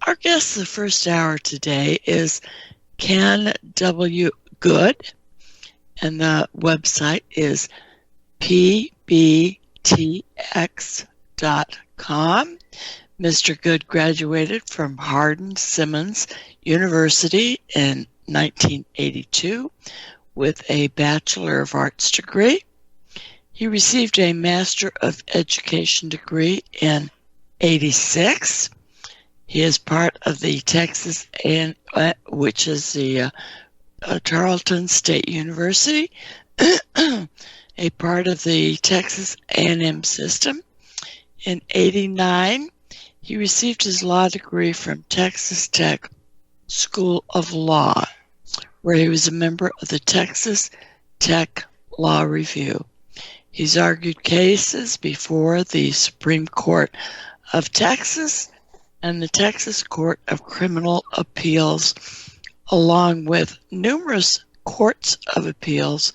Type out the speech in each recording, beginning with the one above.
Our guest the first hour today is Ken W. Good, and the website is pbtx.com. Mr. Good graduated from Hardin-Simmons University in 1982 with a Bachelor of Arts degree. He received a Master of Education degree in 86. He is part of the Texas, which is the Tarleton State University, a part of the Texas A&M system. In 89, he received his law degree from Texas Tech School of Law, where he was a member of the Texas Tech Law Review. He's argued cases before the Supreme Court of Texas and the Texas Court of Criminal Appeals, along with numerous courts of appeals,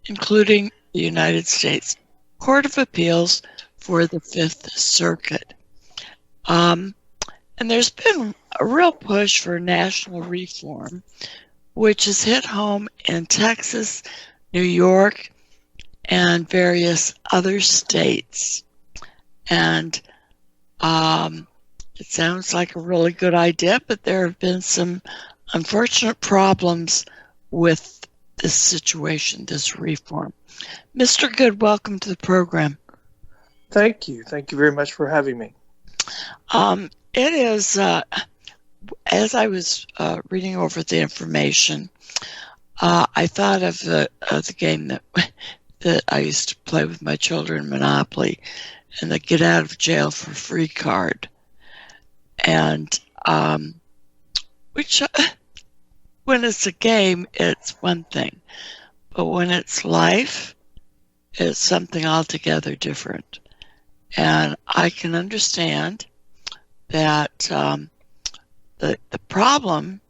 including the United States Court of Appeals for the Fifth Circuit. And there's been a real push for national reform, which has hit home in Texas, New York, and various other states. And it sounds like a really good idea, but there have been some unfortunate problems with this situation, this reform. Mr. Good, welcome to the program. Thank you. Thank you very much for having me. It is, as I was reading over the information, I thought of the game that I used to play with my children, Monopoly, and the get out of jail for free card. And which, when it's a game, it's one thing. But when it's life, it's something altogether different. And I can understand that the problem,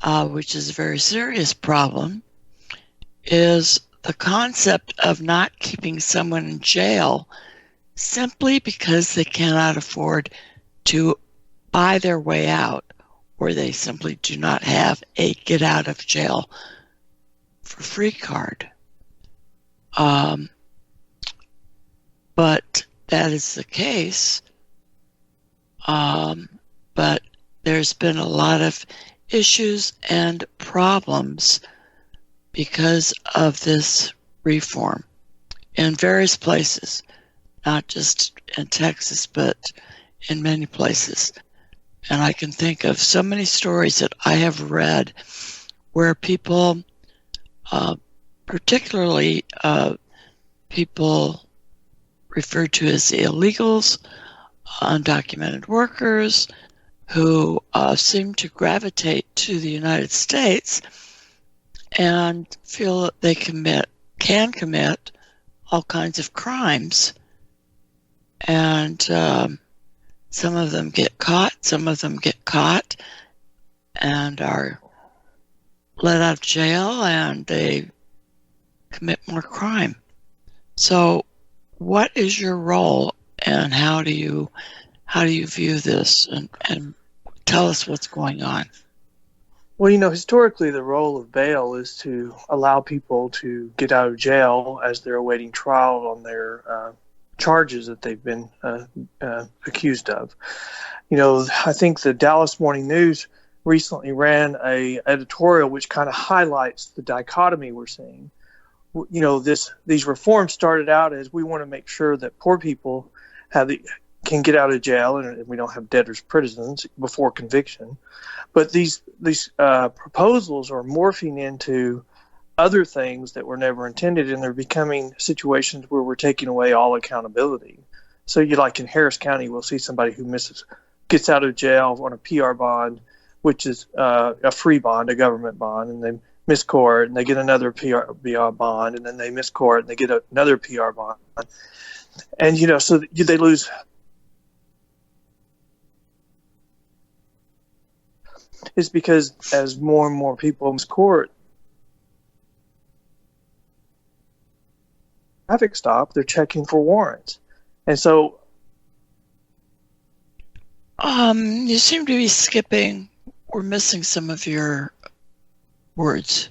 which is a very serious problem, is the concept of not keeping someone in jail simply because they cannot afford to buy their way out, or they simply do not have a get out of jail for free card. But that is the case. But there's been a lot of issues and problems because of this reform in various places, not just in Texas, but in many places. And I can think of so many stories that I have read where people, particularly people referred to as illegals, undocumented workers, who seem to gravitate to the United States and feel that they can commit all kinds of crimes. And some of them get caught, and are let out of jail, and they commit more crime. So what is your role, and how do you view this, and tell us what's going on? Well, historically the role of bail is to allow people to get out of jail as they're awaiting trial on their charges that they've been accused of. I think the Dallas Morning News recently ran a editorial which kind of highlights the dichotomy we're seeing. These reforms started out as we want to make sure that poor people can get out of jail and we don't have debtors prisons before conviction. But these proposals are morphing into other things that were never intended, and they're becoming situations where we're taking away all accountability. So like in Harris County, we'll see somebody who gets out of jail on a PR bond, which is a free bond, a government bond, and they miss court, and they get another PR bond, and then they miss court, and they get another PR bond. And, so they lose. It's because as more and more people miss court, traffic stop, they're checking for warrants. And so You seem to be skipping or missing some of your words.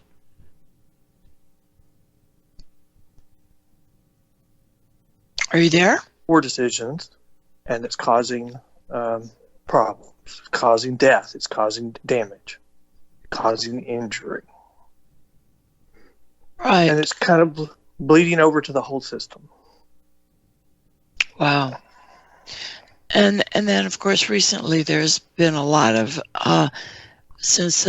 Are you there? Poor decisions, and it's causing problems, it's causing death, it's causing damage, causing injury. Right. And it's kind of bleeding over to the whole system. Wow. And then, of course, recently there's been a lot of, since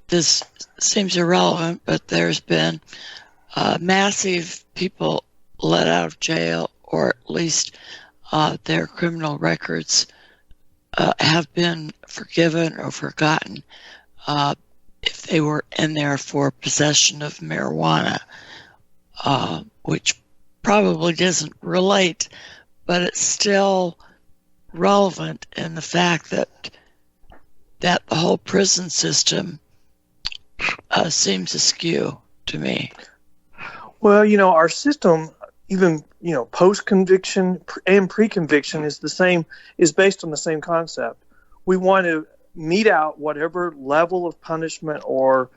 this seems irrelevant, but there's been massive people let out of jail, or at least their criminal records have been forgiven or forgotten if they were in there for possession of marijuana, which probably doesn't relate, but it's still relevant in the fact that the whole prison system seems askew to me. Well, our system, even post-conviction and pre-conviction, is based on the same concept. We want to mete out whatever level of punishment or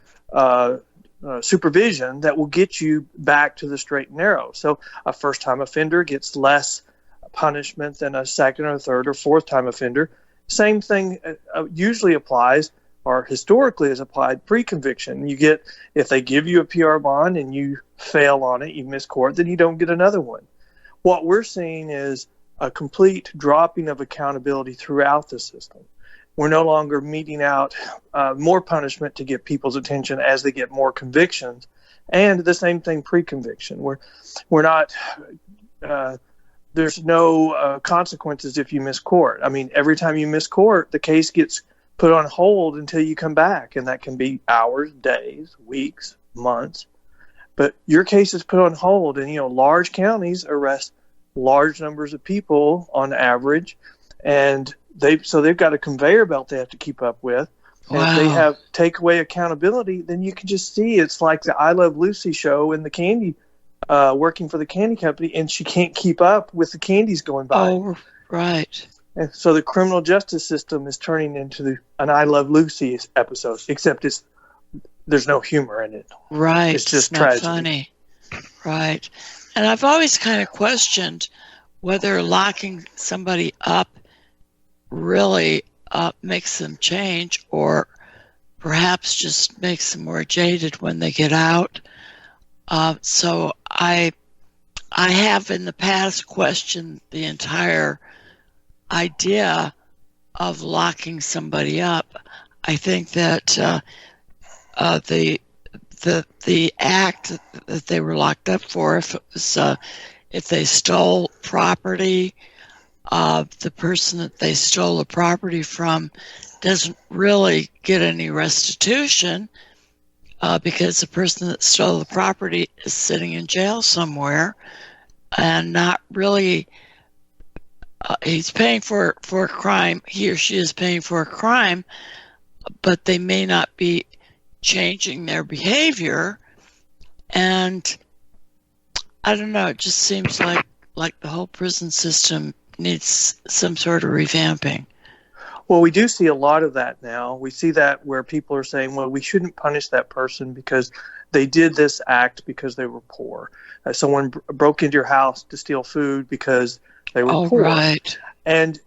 supervision that will get you back to the straight and narrow. So a first-time offender gets less punishment than a second or third or fourth-time offender. Same thing usually applies, or historically has applied, pre-conviction. You get, if they give you a PR bond and you fail on it, you miss court, then you don't get another one. What we're seeing is a complete dropping of accountability throughout the system. We're no longer meting out more punishment to get people's attention as they get more convictions, and the same thing pre-conviction. We're not. There's no consequences if you miss court. I mean, every time you miss court, the case gets put on hold until you come back, and that can be hours, days, weeks, months. But your case is put on hold, and large counties arrest large numbers of people on average, and they've got a conveyor belt they have to keep up with. And Wow. if they take away accountability, then you can just see it's like the I Love Lucy show in the candy, working for the candy company, and she can't keep up with the candies going by. Oh, right. And so the criminal justice system is turning into an I Love Lucy episode, except there's no humor in it. Right. It's just not tragedy. Funny. Right. And I've always kind of questioned whether locking somebody up really makes them change, or perhaps just makes them more jaded when they get out. So I have in the past questioned the entire idea of locking somebody up. I think that the act that they were locked up for, if they stole property, the person that they stole the property from doesn't really get any restitution because the person that stole the property is sitting in jail somewhere and not really. He's paying for a crime. He or she is paying for a crime, but they may not be changing their behavior. And I don't know, it just seems like the whole prison system needs some sort of revamping. Well, we do see a lot of that now. We see that where people are saying, well, we shouldn't punish that person because they did this act because they were poor. Someone broke into your house to steal food because they were poor. Right. And,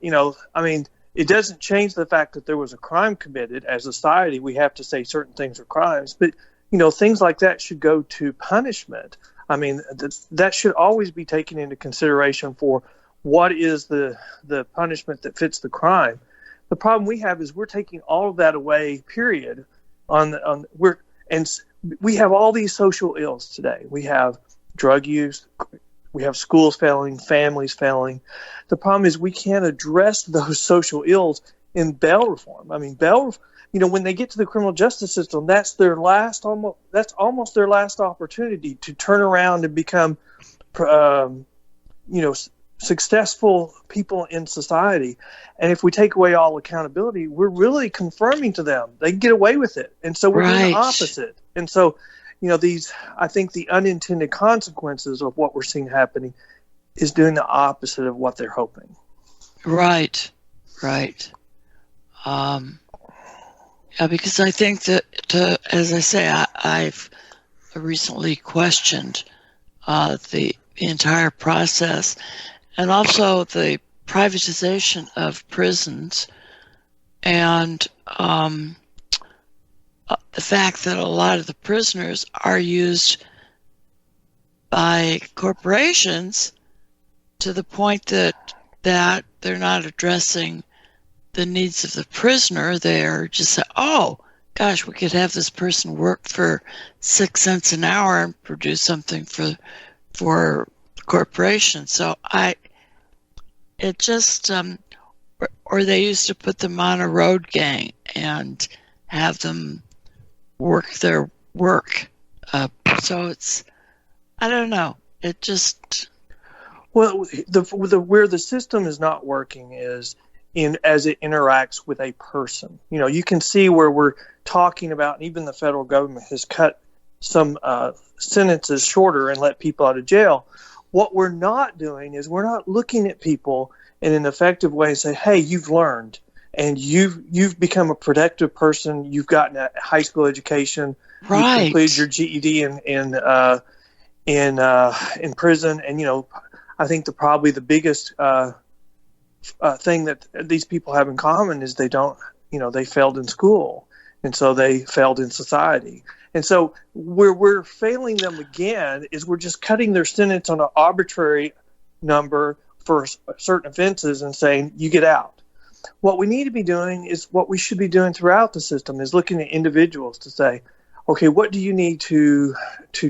it doesn't change the fact that there was a crime committed. As a society, we have to say certain things are crimes. But, things like that should go to punishment. I mean, that should always be taken into consideration for what is the punishment that fits the crime. The problem we have is we're taking all of that away, period. We have all these social ills today. We have drug use, we have schools failing, families failing. The problem is we can't address those social ills in bail reform. I mean, when they get to the criminal justice system, that's almost their last opportunity to turn around and become, successful people in society. And if we take away all accountability, we're really confirming to them they can get away with it. And so we're doing the opposite. And so, I think the unintended consequences of what we're seeing happening is doing the opposite of what they're hoping. Right, right. Yeah, because I think that, as I say, I've recently questioned the entire process, and also the privatization of prisons, and the fact that a lot of the prisoners are used by corporations to the point that they're not addressing the needs of the prisoner. They're just saying, oh gosh, we could have this person work for 6 cents an hour and produce something for corporations. So it just or they used to put them on a road gang and have them work their work. So it's, I don't know. It just, Well, where the system is not working is in as it interacts with a person. You know, you can see where we're talking about, and even the federal government has cut some sentences shorter and let people out of jail. What we're not doing is we're not looking at people in an effective way and say, "Hey, you've learned, and you've become a productive person. You've gotten a high school education. You've completed right. your GED in prison." And I think probably the biggest thing that these people have in common is they failed in school, and so they failed in society. And so where we're failing them again is we're just cutting their sentence on an arbitrary number for certain offenses and saying, you get out. What we need to be doing is what we should be doing throughout the system is looking at individuals to say, okay, what do you need to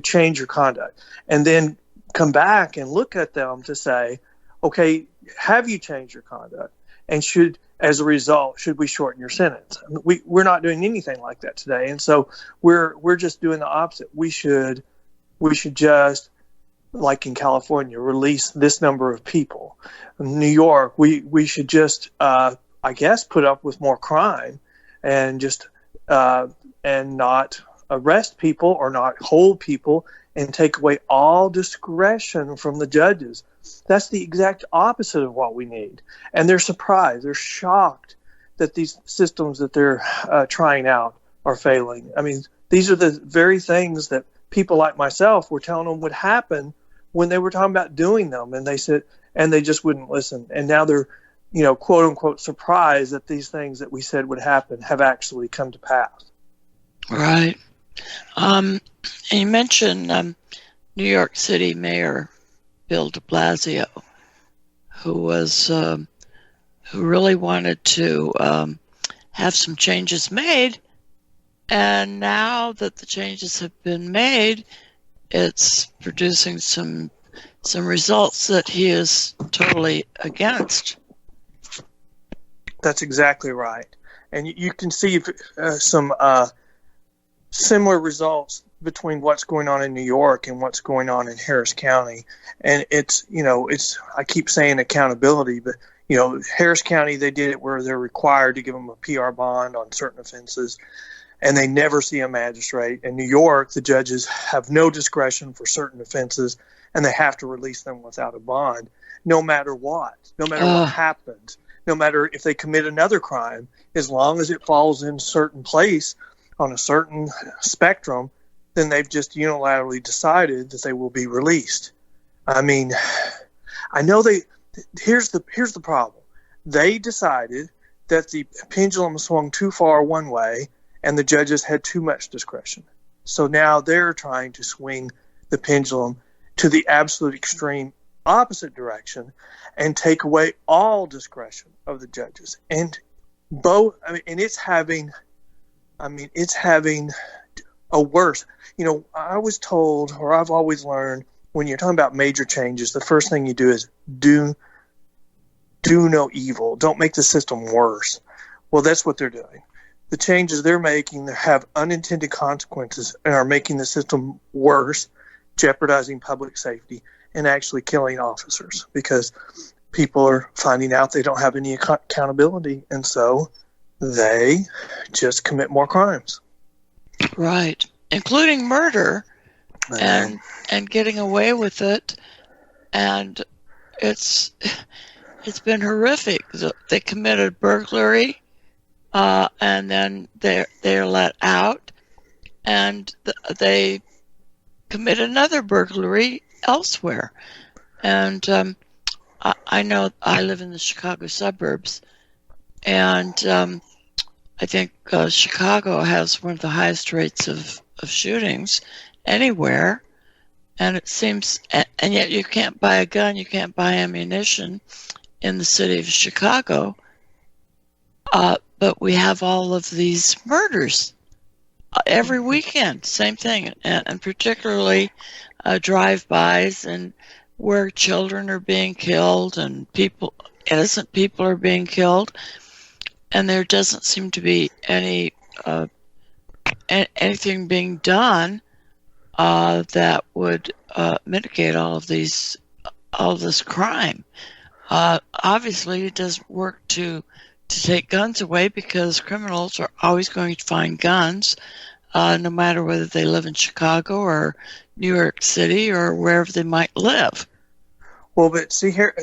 change your conduct? And then come back and look at them to say, okay, have you changed your conduct? And as a result, should we shorten your sentence? We're not doing anything like that today. And so we're just doing the opposite. We should just, like in California, release this number of people. In New York, we should just, I guess, put up with more crime and just and not arrest people or not hold people and take away all discretion from the judges. That's the exact opposite of what we need. And they're surprised. They're shocked that these systems that they're trying out are failing. I mean, these are the very things that people like myself were telling them would happen when they were talking about doing them. And they just wouldn't listen. And now they're, quote unquote, surprised that these things that we said would happen have actually come to pass. Right. And you mentioned New York City Mayor Bill de Blasio, who really wanted to have some changes made, and now that the changes have been made, it's producing some results that he is totally against. That's exactly right, and you can see some similar results between what's going on in New York and what's going on in Harris County. And it's I keep saying accountability, but Harris County, they did it where they're required to give them a PR bond on certain offenses, and they never see a magistrate. In New York, the judges have no discretion for certain offenses, and they have to release them without a bond, no matter what happens, no matter if they commit another crime, as long as it falls in a certain place on a certain spectrum, then they've just unilaterally decided that they will be released. I mean, I know here's the problem. They decided that the pendulum swung too far one way and the judges had too much discretion. So now they're trying to swing the pendulum to the absolute extreme opposite direction and take away all discretion of the judges. And it's having a worse. I was told, or I've always learned, when you're talking about major changes, the first thing you do is do no evil. Don't make the system worse. Well, that's what they're doing. The changes they're making have unintended consequences and are making the system worse, jeopardizing public safety and actually killing officers because people are finding out they don't have any accountability, and so they just commit more crimes. Right, including murder, and getting away with it. And it's it's been horrific. They committed burglary, and then they're let out, and they commit another burglary elsewhere. And I know I live in the Chicago suburbs, and I think Chicago has one of the highest rates of shootings anywhere. And it seems, and yet you can't buy a gun, you can't buy ammunition in the city of Chicago. But we have all of these murders every weekend, same thing, and particularly drive-bys, and where children are being killed and innocent people are being killed, and there doesn't seem to be anything being done that would mitigate all of this crime. Obviously, it doesn't work to take guns away, because criminals are always going to find guns, no matter whether they live in Chicago or New York City or wherever they might live. Well, but see here,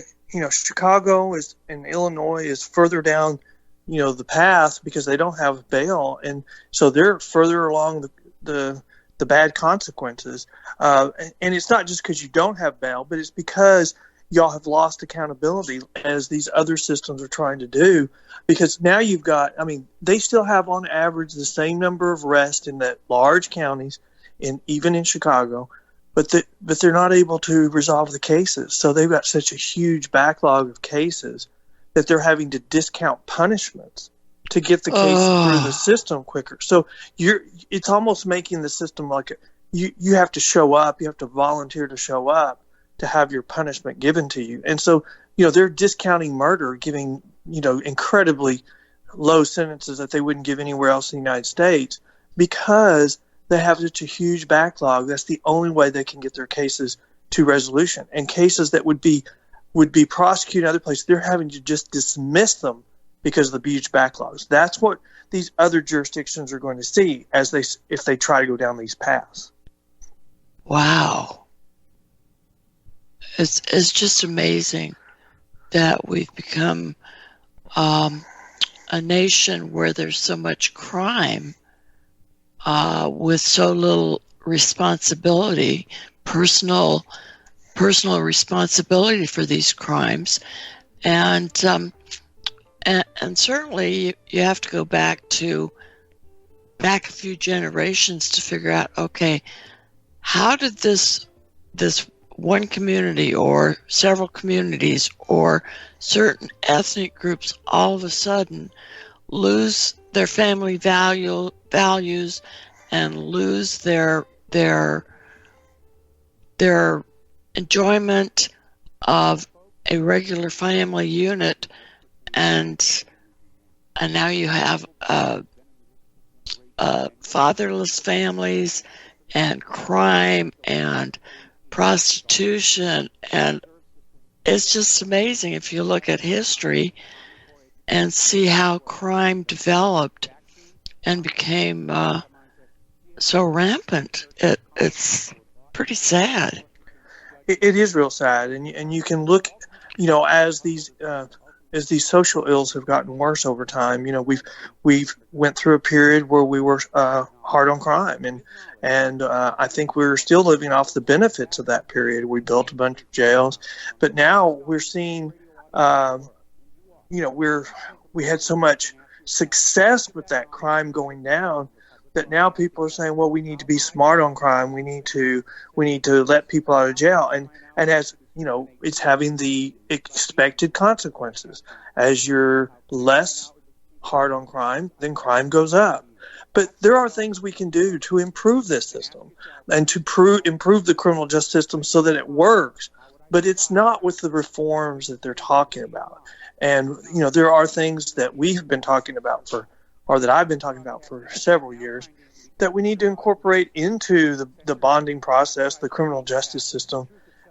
Chicago and Illinois is further down, the path, because they don't have bail, and so they're further along the bad consequences. And it's not just because you don't have bail, but it's because y'all have lost accountability, as these other systems are trying to do. Because now you've got, they still have on average the same number of arrests in the large counties, even in Chicago, but they're not able to resolve the cases. So they've got such a huge backlog of cases that they're having to discount punishments to get the case through the system quicker. So it's almost making the system like you have to show up, you have to volunteer to show up to have your punishment given to you. And so, they're discounting murder, giving, incredibly low sentences that they wouldn't give anywhere else in the United States, because they have such a huge backlog. That's the only way they can get their cases to resolution. And cases that would be prosecuted in other places, they're having to just dismiss them because of the huge backlogs. That's what these other jurisdictions are going to see if they try to go down these paths. Wow. It's just amazing that we've become a nation where there's so much crime with so little responsibility, personal responsibility for these crimes, and certainly you have to go back a few generations to figure out, okay, how did this one community or several communities or certain ethnic groups all of a sudden lose their family values and lose their enjoyment of a regular family unit, and now you have fatherless families and crime and prostitution, and it's just amazing if you look at history and see how crime developed and became so rampant. It's pretty sad. It is real sad, and you can look, as these social ills have gotten worse over time. We've went through a period where we were hard on crime, and I think we're still living off the benefits of that period. We built a bunch of jails, but now we're seeing, we had so much success with that crime going down that now people are saying, well, we need to be smart on crime. We need to let people out of jail, and as it's having the expected consequences. As you're less hard on crime, then crime goes up. But there are things we can do to improve this system and to improve the criminal justice system so that it works. But it's not with the reforms that they're talking about. And, there are things that we have been talking about that I've been talking about for several years, that we need to incorporate into the bonding process, the criminal justice system.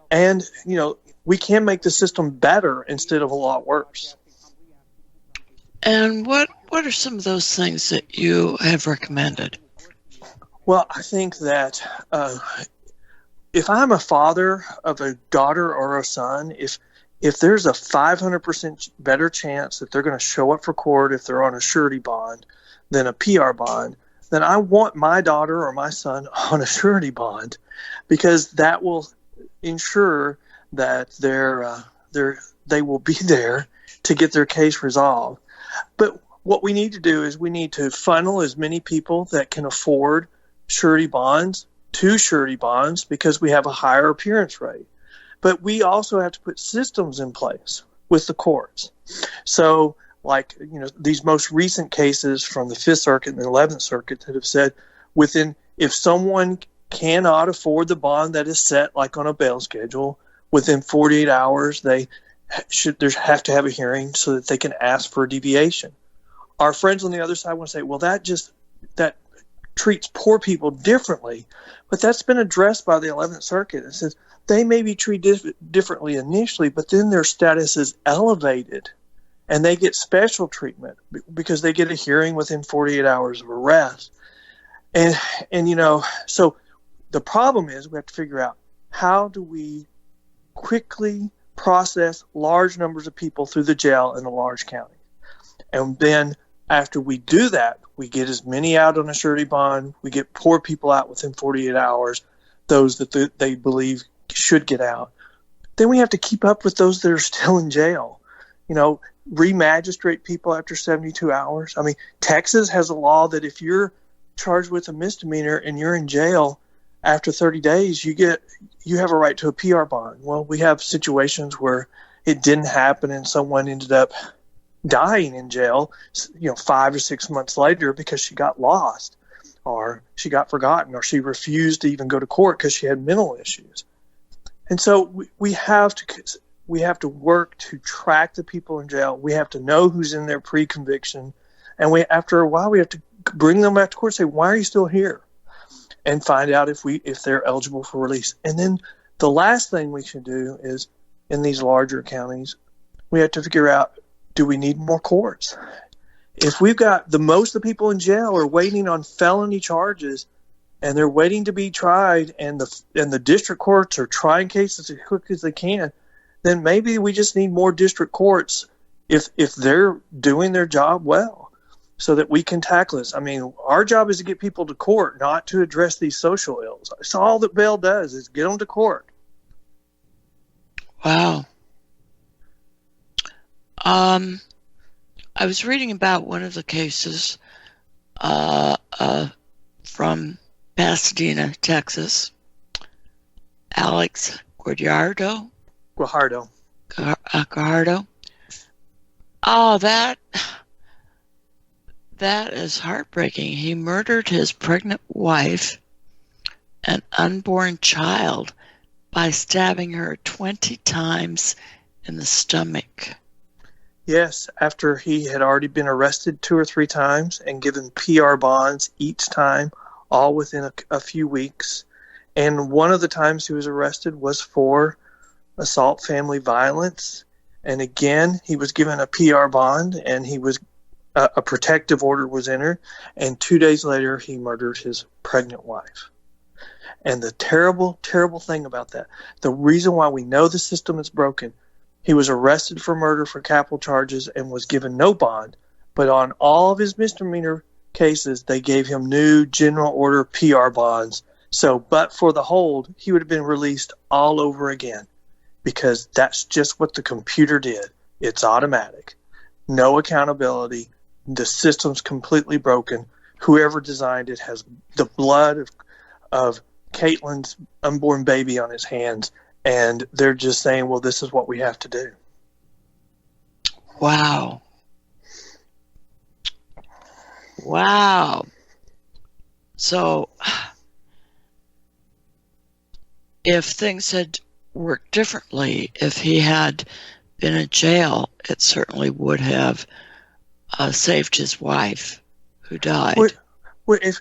And, we can make the system better instead of a lot worse. And what are some of those things that you have recommended? Well, I think that if I'm a father of a daughter or a son, if if there's a 500% better chance that they're going to show up for court if they're on a surety bond than a PR bond, then I want my daughter or my son on a surety bond, because that will ensure that they will be there to get their case resolved. But what we need to do is we need to funnel as many people that can afford surety bonds to surety bonds, because we have a higher appearance rate. But we also have to put systems in place with the courts. So, like, these most recent cases from the 5th Circuit and the 11th Circuit that have said if someone cannot afford the bond that is set, like on a bail schedule, within 48 hours, they have to have a hearing so that they can ask for a deviation. Our friends on the other side want to say, well, that treats poor people differently. But that's been addressed by the 11th Circuit. It says they may be treated differently initially, but then their status is elevated and they get special treatment because they get a hearing within 48 hours of arrest. And so the problem is we have to figure out, how do we quickly process large numbers of people through the jail in a large county? And then after we do that, we get as many out on a surety bond. We get poor people out within 48 hours, those that they believe should get out. Then we have to keep up with those that are still in jail. Re-magistrate people after 72 hours. I mean, Texas has a law that if you're charged with a misdemeanor and you're in jail after 30 days, you have a right to a PR bond. Well, we have situations where it didn't happen and someone ended up dying in jail, 5 or 6 months later because she got lost, or she got forgotten, or she refused to even go to court because she had mental issues. And so we have to work to track the people in jail. We have to know who's in there pre-conviction, and after a while we have to bring them back to court and say, why are you still here? And find out if they're eligible for release. And then the last thing we should do is, in these larger counties, we have to figure out, do we need more courts? If we've got most of the people in jail are waiting on felony charges and they're waiting to be tried, and the district courts are trying cases as quick as they can, then maybe we just need more district courts if they're doing their job well, so that we can tackle this. I mean, our job is to get people to court, not to address these social ills. That's all that bail does, is get them to court. Wow. I was reading about one of the cases from Pasadena, Texas. Alex Guajardo. Oh, that is heartbreaking. He murdered his pregnant wife and unborn child by stabbing her 20 times in the stomach. Yes, after he had already been arrested 2 or 3 times and given PR bonds each time, all within a few weeks. And one of the times he was arrested was for assault family violence. And again, he was given a PR bond, and a protective order was entered. And 2 days later, he murdered his pregnant wife. And the terrible, terrible thing about that, the reason why we know the system is broken, he was arrested for murder for capital charges and was given no bond. But on all of his misdemeanor cases, they gave him new general order PR bonds. So, but for the hold, he would have been released all over again, because that's just what the computer did. It's automatic. No accountability. The system's completely broken. Whoever designed it has the blood of Caitlin's unborn baby on his hands, and they're just saying, well, this is what we have to do. Wow. So if things had worked differently, if he had been in jail, it certainly would have saved his wife, who died. If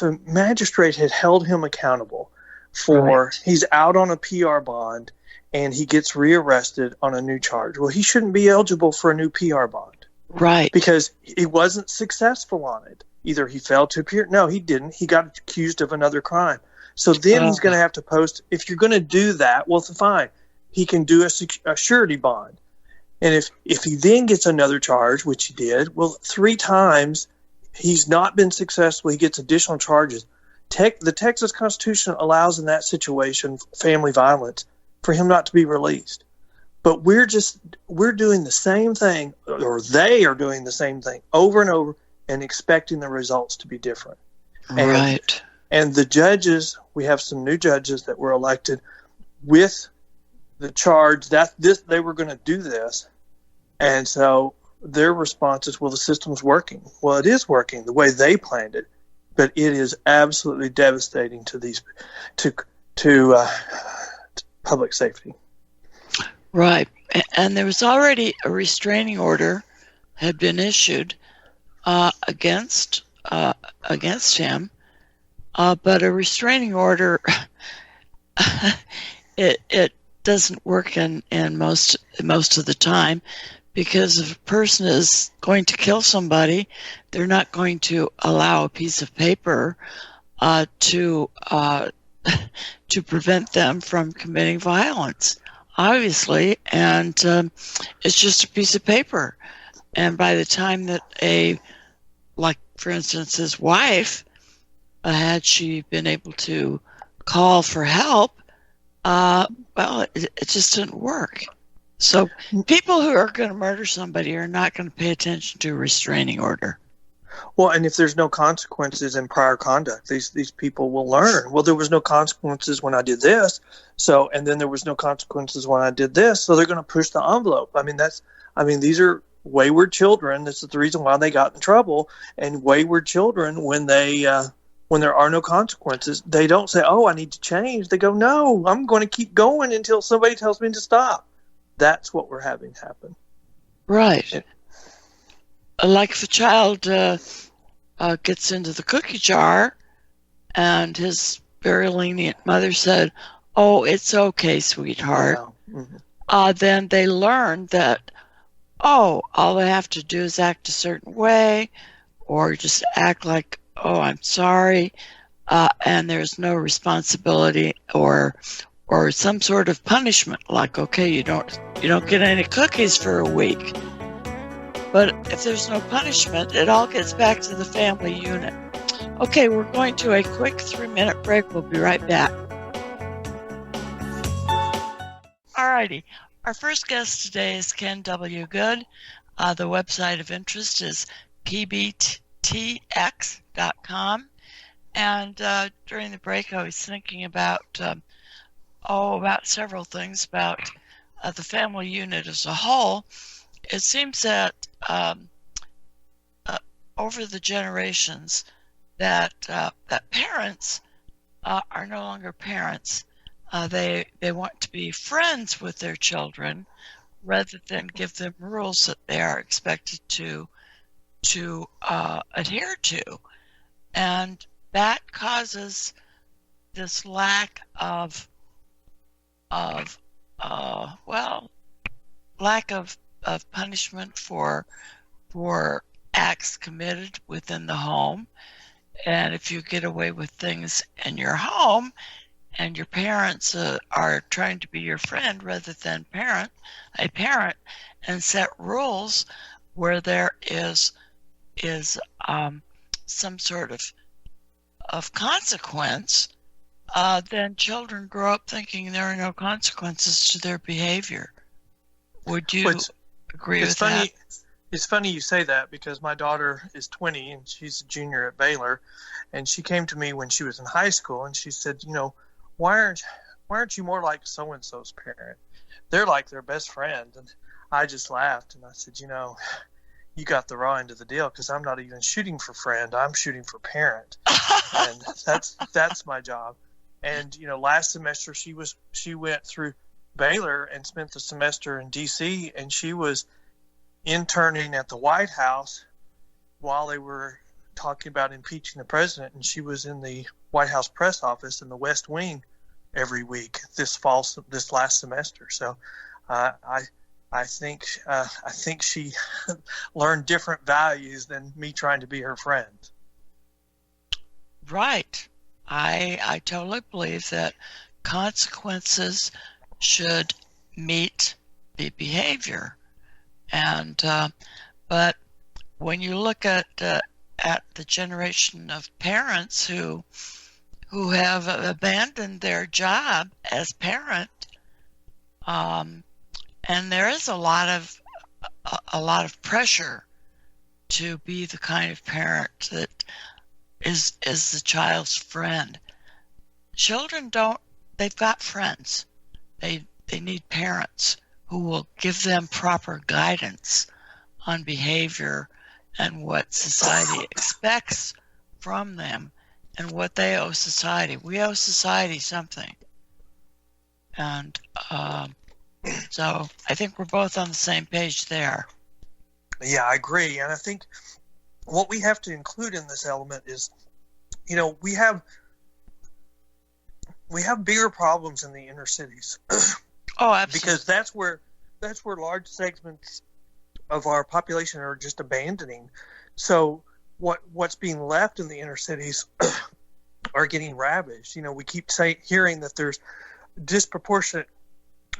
a magistrate had held him accountable for he's out on a PR bond and he gets rearrested on a new charge, well, he shouldn't be eligible for a new PR bond. Right. Because he wasn't successful on it. Either he failed to appear. No, he didn't. He got accused of another crime. So then he's going to have to post. If you're going to do that, well, fine. he can do a surety bond. And if he then gets another charge, which he did, well, 3 times he's not been successful, he gets additional charges. The Texas Constitution allows in that situation, family violence, for him not to be released. But we're doing the same thing, or they are doing the same thing over and over and expecting the results to be different. Right. And the judges, we have some new judges that were elected with the charge that they were going to do this. And so their response is, well, the system's working. Well, it is working the way they planned it, but it is absolutely devastating to public safety. Right. And there was already a restraining order had been issued against him, but a restraining order it doesn't work in most of the time, because if a person is going to kill somebody, they're not going to allow a piece of paper to prevent them from committing violence, obviously, and it's just a piece of paper. And by the time that like for instance, his wife, had she been able to call for help, well, it just didn't work. So people who are going to murder somebody are not going to pay attention to a restraining order. Well, and if there's no consequences in prior conduct, these people will learn. Well, there was no consequences when I did this, and then there was no consequences when I did this, so they're going to push the envelope. These are wayward children. This is the reason why they got in trouble. And wayward children, when there are no consequences, they don't say, "Oh, I need to change." They go, "No, I'm going to keep going until somebody tells me to stop." That's what we're having happen. Right. Like if a child gets into the cookie jar and his very lenient mother said, "Oh, it's okay, sweetheart," then they learn that, all they have to do is act a certain way, or just act like, "Oh, I'm sorry," and there's no responsibility or some sort of punishment, like, okay, you don't get any cookies for a week. But if there's no punishment, it all gets back to the family unit. Okay, we're going to a quick 3-minute break. We'll be right back. Alrighty, our first guest today is Ken W. Good. The website of interest is pbtx.com. And during the break, I was thinking about several things about the family unit as a whole. It seems that over the generations that parents are no longer parents. They want to be friends with their children rather than give them rules that they are expected to adhere to, and that causes this lack of punishment for acts committed within the home. And if you get away with things in your home and your parents are trying to be your friend rather than a parent, and set rules where there is some sort of consequence, then children grow up thinking there are no consequences to their behavior. Would you agree with that? It's funny you say that, because my daughter is 20 and she's a junior at Baylor, and she came to me when she was in high school and she said, why aren't you more like so-and-so's parent? They're like their best friend. And I just laughed and I said, you got the raw end of the deal, because I'm not even shooting for friend, I'm shooting for parent. And that's my job. And last semester she went through Baylor and spent the semester in DC, and she was interning at the White House while they were talking about impeaching the president, and she was in the White House press office in the West Wing every week this last semester. So I think she learned different values than me trying to be her friend. Right. I totally believe that consequences should meet the behavior. And but when you look at the generation of parents who have abandoned their job as parent, and there is a lot of pressure to be the kind of parent that is the child's friend. Children don't, they've got friends. They need parents who will give them proper guidance on behavior and what society expects from them and what they owe society. We owe society something. And so I think we're both on the same page there. Yeah, I agree. And I think what we have to include in this element is, we have bigger problems in the inner cities. Oh, absolutely. Because that's where large segments of our population are just abandoning. So what's being left in the inner cities are getting ravaged. We keep hearing that there's disproportionate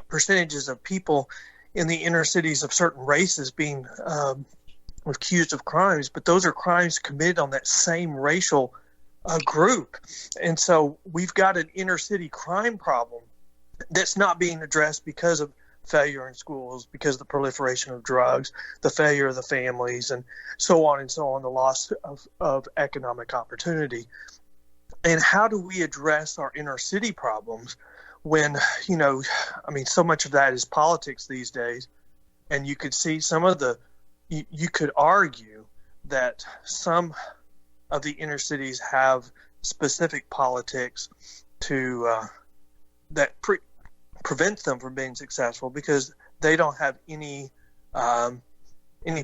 percentages of people in the inner cities of certain races being accused of crimes, but those are crimes committed on that same racial group. And so we've got an inner city crime problem that's not being addressed because of failure in schools, because of the proliferation of drugs, the failure of the families, and so on, the loss of economic opportunity. And how do we address our inner city problems when, so much of that is politics these days, and you could see you could argue that some of the inner cities have specific politics that prevents them from being successful because they don't have any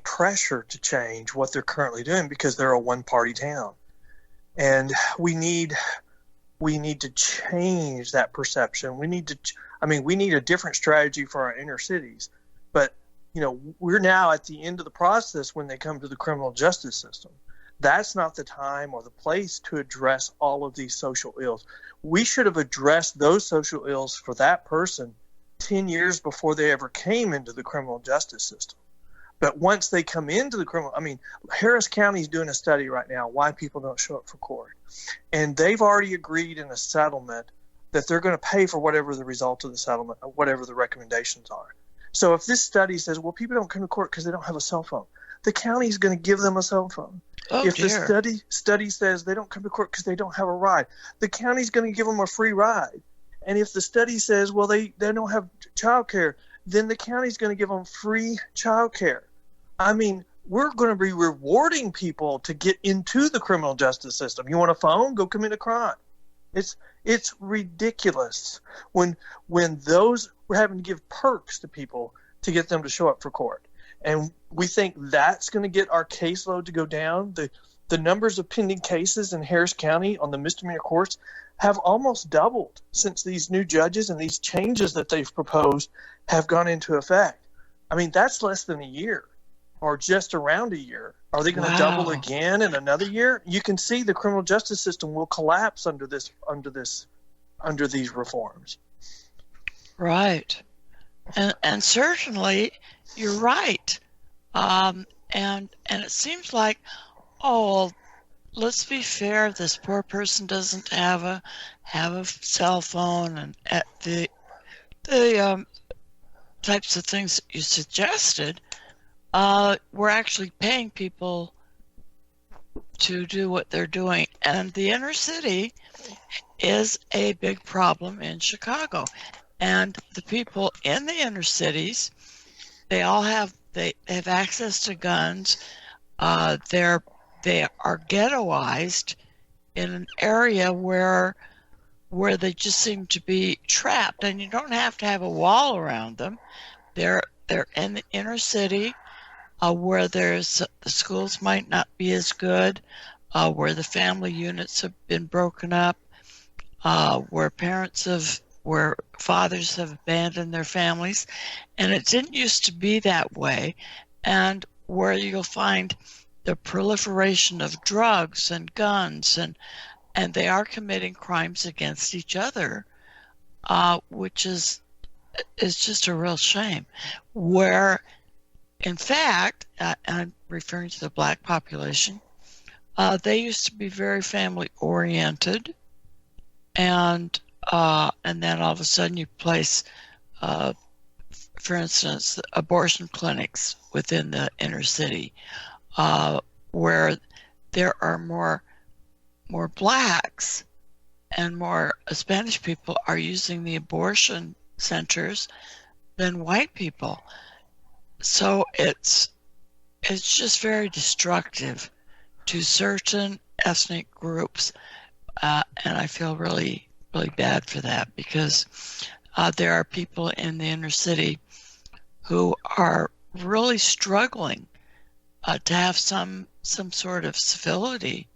pressure to change what they're currently doing because they're a one-party town. And we need to change that perception. We need a different strategy for our inner cities. But, we're now at the end of the process when they come to the criminal justice system. That's not the time or the place to address all of these social ills. We should have addressed those social ills for that person 10 years before they ever came into the criminal justice system. But once they come into the Harris County is doing a study right now why people don't show up for court. And they've already agreed in a settlement that they're going to pay for whatever the result of the settlement, or whatever the recommendations are. So if this study says, well, people don't come to court because they don't have a cell phone, the county is going to give them a cell phone. Oh, if dear. the study says they don't come to court because they don't have a ride, the county is going to give them a free ride. And if the study says, well, they don't have child care, then the county is going to give them free child care. We're going to be rewarding people to get into the criminal justice system. You want a phone? Go commit a crime. It's ridiculous when we're having to give perks to people to get them to show up for court. And we think that's going to get our caseload to go down. The numbers of pending cases in Harris County on the misdemeanor courts have almost doubled since these new judges and these changes that they've proposed have gone into effect. That's less than a year, or just around a year. Are they going to double again in another year? You can see the criminal justice system will collapse under these reforms. Right. And certainly you're right. And it seems like, let's be fair, this poor person doesn't have a cell phone, and at the types of things that you suggested, we're actually paying people to do what they're doing. And the inner city is a big problem in Chicago. And the people in the inner cities, they have access to guns. They are ghettoized in an area where they just seem to be trapped. And you don't have to have a wall around them. They're in the inner city, where the schools might not be as good, where the family units have been broken up, where fathers have abandoned their families, and it didn't used to be that way, and where you'll find the proliferation of drugs and guns, and they are committing crimes against each other, which is is just a real shame. Where, in fact, I'm referring to the black population, they used to be very family oriented, and then all of a sudden you place, for instance, abortion clinics within the inner city, where there are more blacks and more Spanish people are using the abortion centers than white people. So it's just very destructive to certain ethnic groups, and I feel really, really bad for that, because there are people in the inner city who are really struggling to have some sort of civility,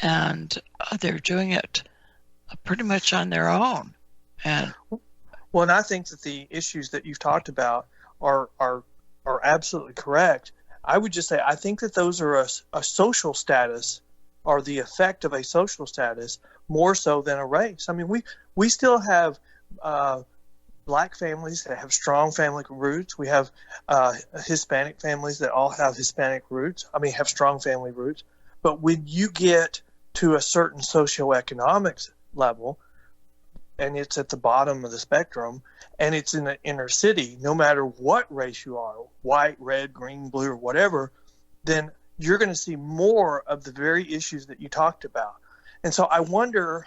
and they're doing it pretty much on their own. And well, and I think that the issues that you've talked about are absolutely correct. I would just say I think that those are a social status, or the effect of a social status, more so than a race. I mean, we still have black families that have strong family roots. We have Hispanic families that all have Hispanic roots. I mean, have strong family roots. But when you get to a certain socioeconomic level, and it's at the bottom of the spectrum, and it's in the inner city, no matter what race you are, white, red, green, blue, or whatever, then you're going to see more of the very issues that you talked about. And so I wonder,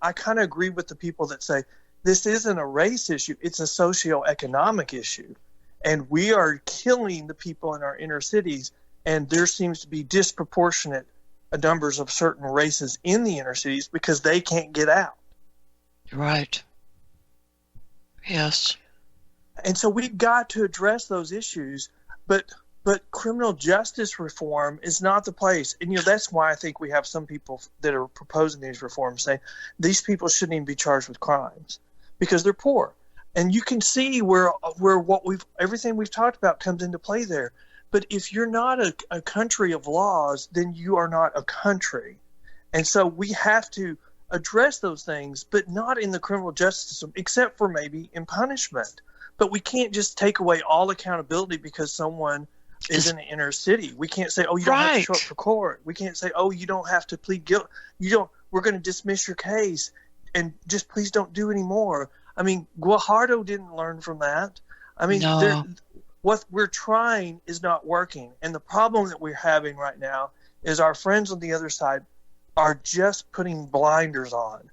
I kind of agree with the people that say this isn't a race issue, it's a socioeconomic issue. And we are killing the people in our inner cities, and there seems to be disproportionate numbers of certain races in the inner cities because they can't get out. right. Yes. And so we've got to address those issues, but criminal justice reform is not the place. And that's why I think we have some people that are proposing these reforms saying these people shouldn't even be charged with crimes because they're poor. And you can see where everything we've talked about comes into play there. But if you're not a country of laws, then you are not a country. And so we have to address those things, but not in the criminal justice system, except for maybe in punishment. But we can't just take away all accountability because someone is in the inner city. We can't say, oh, you don't have to show up for court. We can't say, oh, you don't have to plead guilty. We're going to dismiss your case and just please don't do any more. I mean, Guajardo didn't learn from that. I mean, No. what we're trying is not working. And the problem that we're having right now is our friends on the other side are just putting blinders on.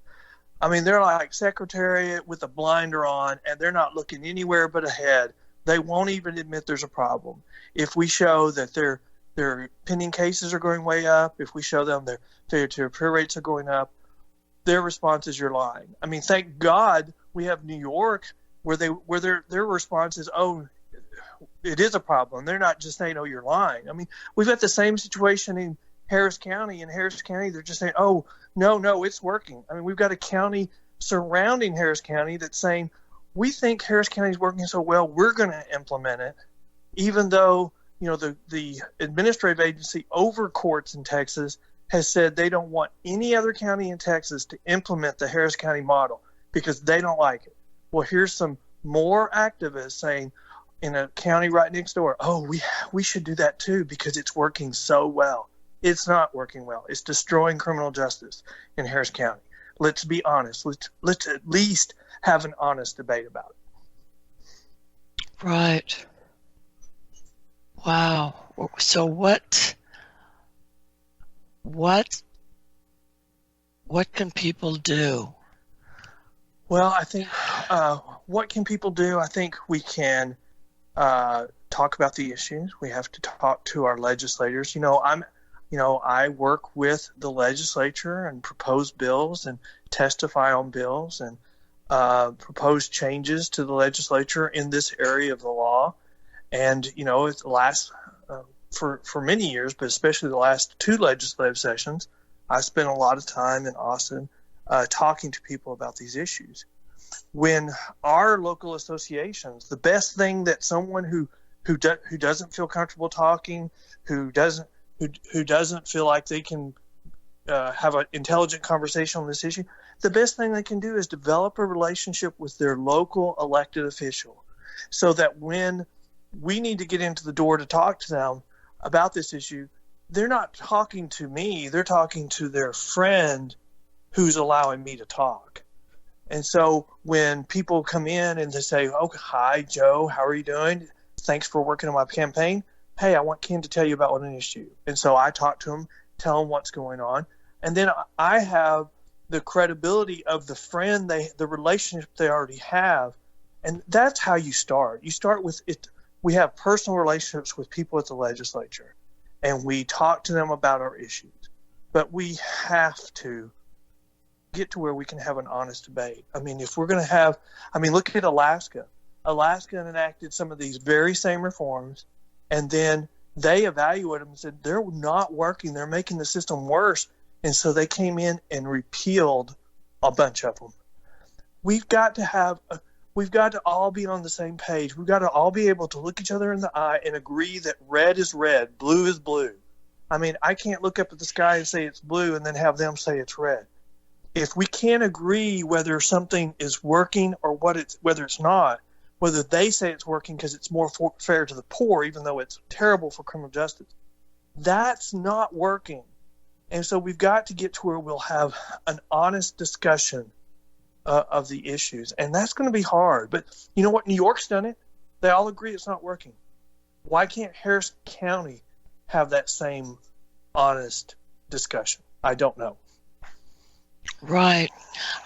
I mean, they're like Secretariat with a blinder on, and they're not looking anywhere but ahead. They won't even admit there's a problem. If we show that their pending cases are going way up, if we show them their failure to appear rates are going up, their response is you're lying. I mean, thank God we have New York where their response is, oh, it is a problem. They're not just saying, oh, you're lying. I mean, we've got the same situation in Harris County. In Harris County, they're just saying, oh, no, it's working. I mean, we've got a county surrounding Harris County that's saying, we think Harris County is working so well, we're going to implement it, even though, the administrative agency over courts in Texas has said they don't want any other county in Texas to implement the Harris County model because they don't like it. Well, here's some more activists saying in a county right next door, oh, we should do that too because it's working so well. It's not working well. It's destroying criminal justice in Harris County. Let's be honest. Let's at least have an honest debate about it. Right. Wow. So what can people do? Well, I think what can people do? I think we can talk about the issues. We have to talk to our legislators. I work with the legislature and propose bills and testify on bills and propose changes to the legislature in this area of the law. And, it lasts for many years, but especially the last two legislative sessions, I spent a lot of time in Austin talking to people about these issues. When our local associations, the best thing that someone who doesn't feel comfortable talking, who doesn't feel like they can have an intelligent conversation on this issue, the best thing they can do is develop a relationship with their local elected official, so that when we need to get into the door to talk to them about this issue, they're not talking to me, they're talking to their friend who's allowing me to talk. And so when people come in and they say, "Oh, hi, Joe, how are you doing? Thanks for working on my campaign. Hey, I want Ken to tell you about an issue." And so I talk to him, tell him what's going on. And then I have the credibility of the friend, the relationship they already have. And that's how you start. You start with it. We have personal relationships with people at the legislature, and we talk to them about our issues. But we have to get to where we can have an honest debate. I mean, if we're going to have, look at Alaska. Alaska enacted some of these very same reforms, and then they evaluated them and said they're not working. They're making the system worse. And so they came in and repealed a bunch of them. We've got to all be on the same page. We've got to all be able to look each other in the eye and agree that red is red, blue is blue. I mean, I can't look up at the sky and say it's blue and then have them say it's red. If we can't agree whether something is working or whether it's not, whether they say it's working because it's more fair to the poor, even though it's terrible for criminal justice, that's not working. And so we've got to get to where we'll have an honest discussion of the issues. And that's going to be hard. But you know what? New York's done it. They all agree it's not working. Why can't Harris County have that same honest discussion? I don't know. Right.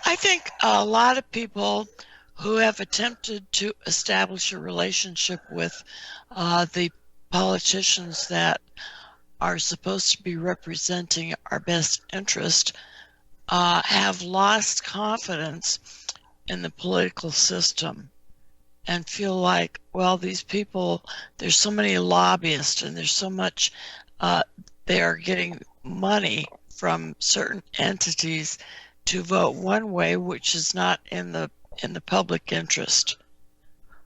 I think a lot of people who have attempted to establish a relationship with the politicians that are supposed to be representing our best interest have lost confidence in the political system and feel like, well, these people, there's so many lobbyists and there's so much, they are getting money from certain entities to vote one way, which is not in the public interest.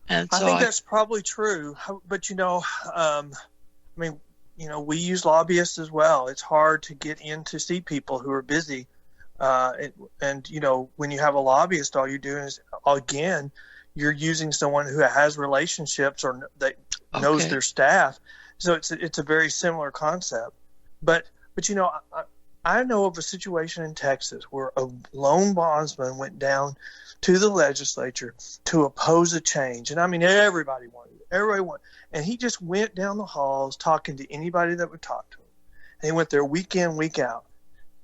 And so I think that's probably true. But we use lobbyists as well. It's hard to get in to see people who are busy. And when you have a lobbyist, all you're doing is, again, you're using someone who has relationships or that knows their staff. So it's a very similar concept. But I know of a situation in Texas where a lone bondsman went down to the legislature to oppose a change. And I mean, everybody wanted it. And he just went down the halls talking to anybody that would talk to him. And he went there week in, week out.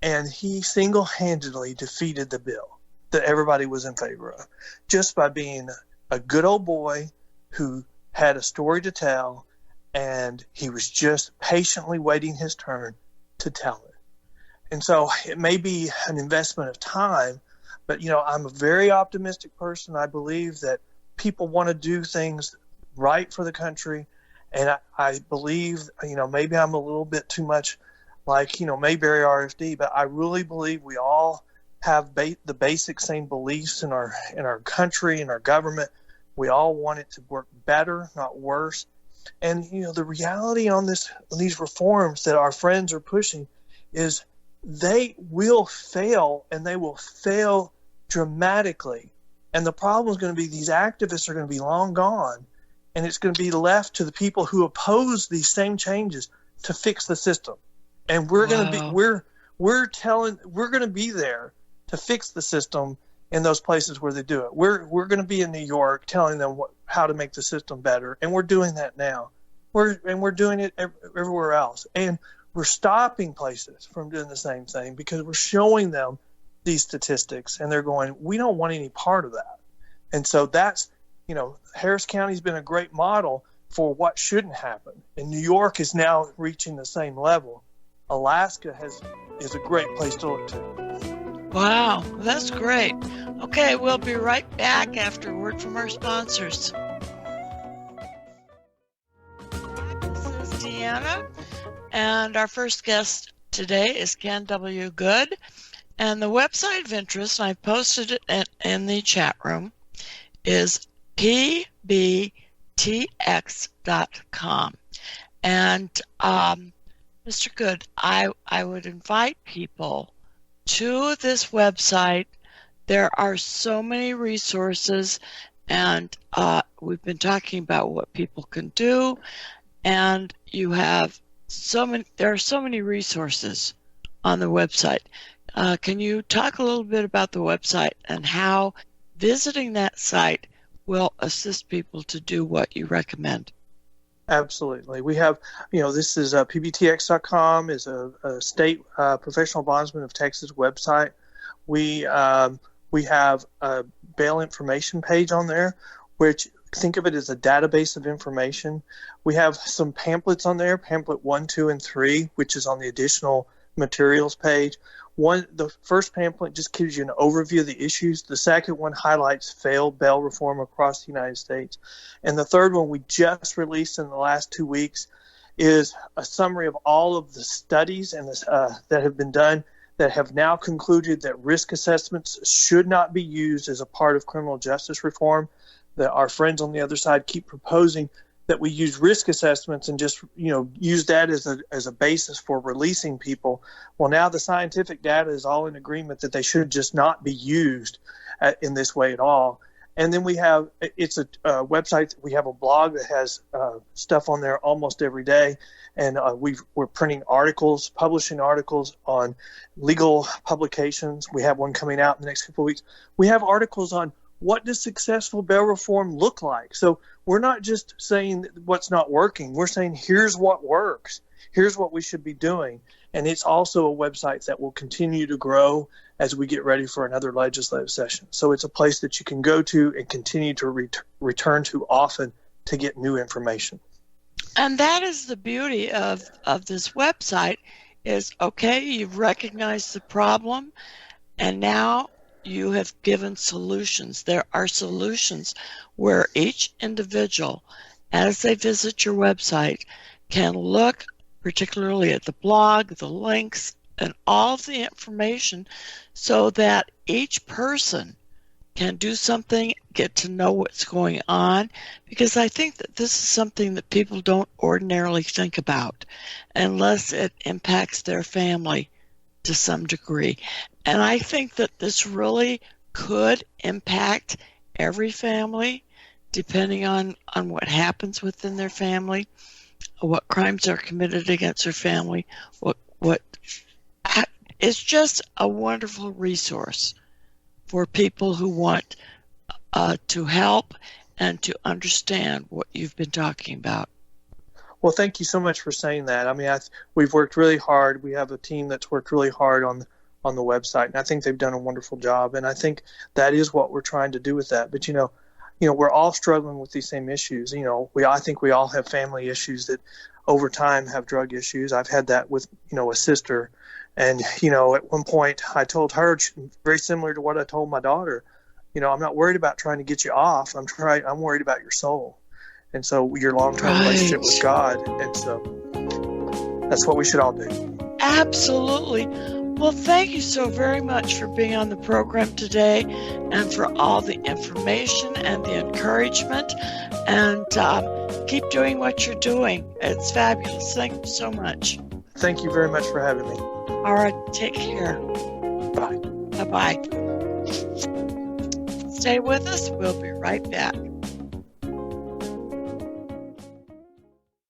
And he single-handedly defeated the bill that everybody was in favor of, just by being a good old boy who had a story to tell, and he was just patiently waiting his turn to tell it. And so it may be an investment of time, but, I'm a very optimistic person. I believe that people want to do things right for the country. And I believe, maybe I'm a little bit too much like, Mayberry RFD, but I really believe we all have the basic same beliefs in our country and our government. We all want it to work better, not worse. And, the reality on these reforms that our friends are pushing is they will fail, and they will fail dramatically. And the problem is going to be these activists are going to be long gone, and it's going to be left to the people who oppose these same changes to fix the system. And we're going to be we're going to be there to fix the system in those places where they do it. We're going to be in New York telling them how to make the system better, and we're doing that now. We're doing it everywhere else, and we're stopping places from doing the same thing because we're showing them these statistics, and they're going, we don't want any part of that. And so that's, Harris County's been a great model for what shouldn't happen. And New York is now reaching the same level. Alaska is a great place to look to. Wow, that's great. Okay, we'll be right back after a word from our sponsors. This is Deanna, and our first guest today is Ken W. Good. And the website of interest, and I posted it in the chat room, is pbtx.com. And Mr. Good, I would invite people to this website there are so many resources, and we've been talking about what people can do, and you have there are so many resources on the website. Can you talk a little bit about the website and how visiting that site will assist people to do what you recommend? Absolutely. We have, this is pbtx.com is a state Professional Bondsmen of Texas website. We have a bail information page on there, which think of it as a database of information. We have some pamphlets on there, pamphlet 1, 2, and 3, which is on the additional materials page. The first pamphlet just gives you an overview of the issues. The second one highlights failed bail reform across the United States. And the third one we just released in the last 2 weeks is a summary of all of the studies and that have been done that have now concluded that risk assessments should not be used as a part of criminal justice reform, that our friends on the other side keep proposing that we use risk assessments and just use that as a basis for releasing people. Well, now the scientific data is all in agreement that they should just not be used in this way at all. And then it's a website. We have a blog that has stuff on there almost every day, and we're printing articles, publishing articles on legal publications. We have one coming out in the next couple of weeks. We have articles on what does successful bail reform look like? So we're not just saying what's not working. We're saying here's what works. Here's what we should be doing. And it's also a website that will continue to grow as we get ready for another legislative session. So it's a place that you can go to and continue to return to often to get new information. And that is the beauty of this website is, okay, you've recognized the problem, and now you have given solutions. There are solutions where each individual, as they visit your website, can look particularly at the blog, the links, and all of the information so that each person can do something, get to know what's going on, because I think that this is something that people don't ordinarily think about unless it impacts their family to some degree. And I think that this really could impact every family, depending on what happens within their family, what crimes are committed against their family. It's just a wonderful resource for people who want to help and to understand what you've been talking about. Well, thank you so much for saying that. I mean, we've worked really hard. We have a team that's worked really hard on the website, and I think they've done a wonderful job. And I think that is what we're trying to do with that. But we're all struggling with these same issues. I think we all have family issues that over time have drug issues. I've had that with a sister, and at one point I told her, very similar to what I told my daughter, I'm not worried about trying to get you off. I'm worried about your soul. And so your long-term relationship with God. And so that's what we should all do. Absolutely. Well, thank you so very much for being on the program today and for all the information and the encouragement. And keep doing what you're doing. It's fabulous. Thank you so much. Thank you very much for having me. All right. Take care. Bye. Bye-bye. Stay with us. We'll be right back.